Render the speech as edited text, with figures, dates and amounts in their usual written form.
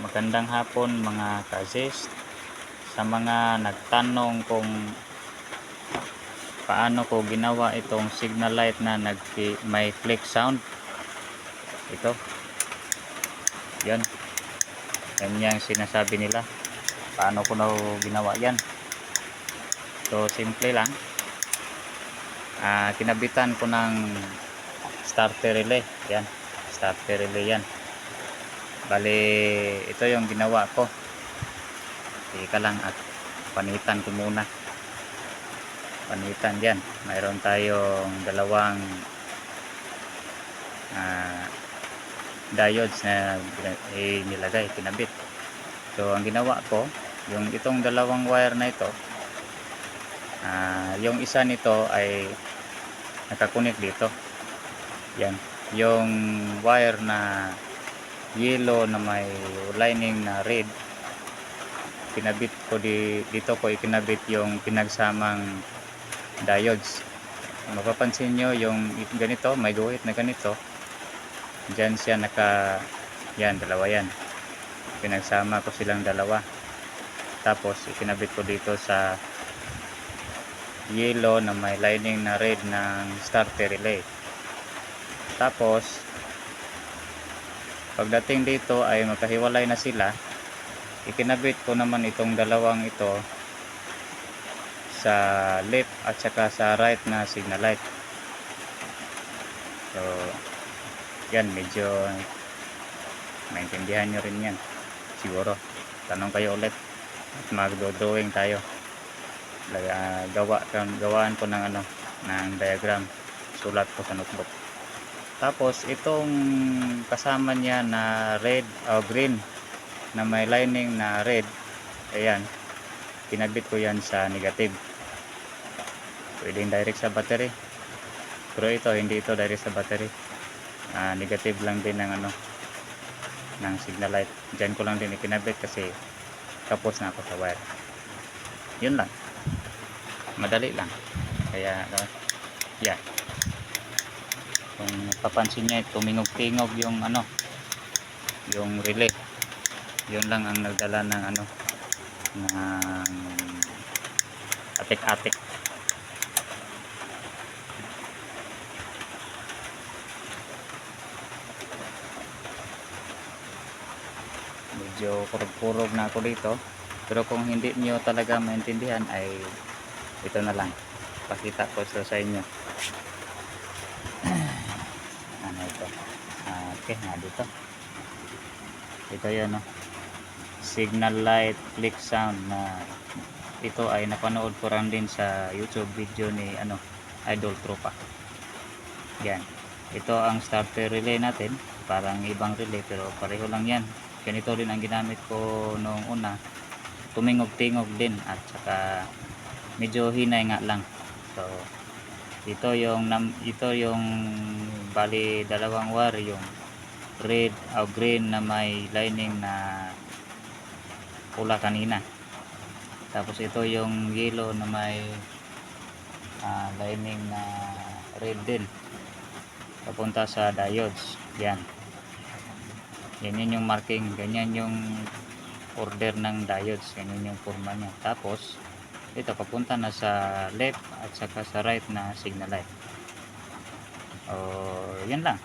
Magandang hapon mga ka-assist. Sa mga nagtanong kung paano ko ginawa itong signal light na may click sound, ito yan yung sinasabi nila. Paano ko na ginawa yan? So simple lang, kinabitan ko ng starter relay. Yan, starter relay yan. Bali ito yung ginawa ko. Ika lang at panitan ko muna. Panitan yan. Mayroon tayong dalawang diodes na nilagay, kinabit. So ang ginawa ko, yung itong dalawang wire na ito, yung isa nito ay nakakunik dito. Yan, yung wire na yellow na may lining na red, kinabit ko dito ko ikinabit yung pinagsamang diodes. Mapapansin nyo yung ganito, may guhit na ganito, dyan siya yan, dalawa yan, pinagsama ko silang dalawa. Tapos ikinabit ko dito sa yellow na may lining na red ng starter relay. Tapos pagdating dito ay magkahiwalay na sila. Ikinabit ko naman itong dalawang ito sa left at saka sa right na signal light. So yan, medyo maintindihan nyo rin yan siguro. Tanong kayo ulit at magdo-drawing tayo. Gawaan ko ng ng diagram, sulat ko sa notebook. Tapos itong kasama niya na red o green na may lining na red, ayan, kinabit ko yan sa negative. Pwedeng direct sa battery, pero ito hindi ito direct sa battery. Negative lang din ng ng signal light. Diyan ko lang din ikinabit kasi tapos na ako sa wire. Yun lang, madali lang. Kaya yan, kung papansin niya, tumingog-tingog yung yung relay. Yun lang ang nagdala ng ng atik-atik. Medyo kurog-kurog na ako dito, pero kung hindi nyo talaga maintindihan ay ito na lang, pakita ko sa inyo. Ito, okay, dito ito yun, signal light click sound na ito ay napanood ko rin din sa YouTube video ni Idol Tropa. Yan, ito ang starter relay natin. Parang ibang relay pero pareho lang yan. Ganito rin ang ginamit ko noong una, tumingog-tingog din at saka medyo hinay nga lang. So ito yung bali dalawang wire, yung red o green na may lining na pula kanina. Tapos ito yung yellow na may lining na red din, papunta sa diodes. Yan yung marking, ganyan yung order ng diodes, ganyan yung forma niya. Tapos ito papunta na sa left at saka sa right na signal light. Yan lang.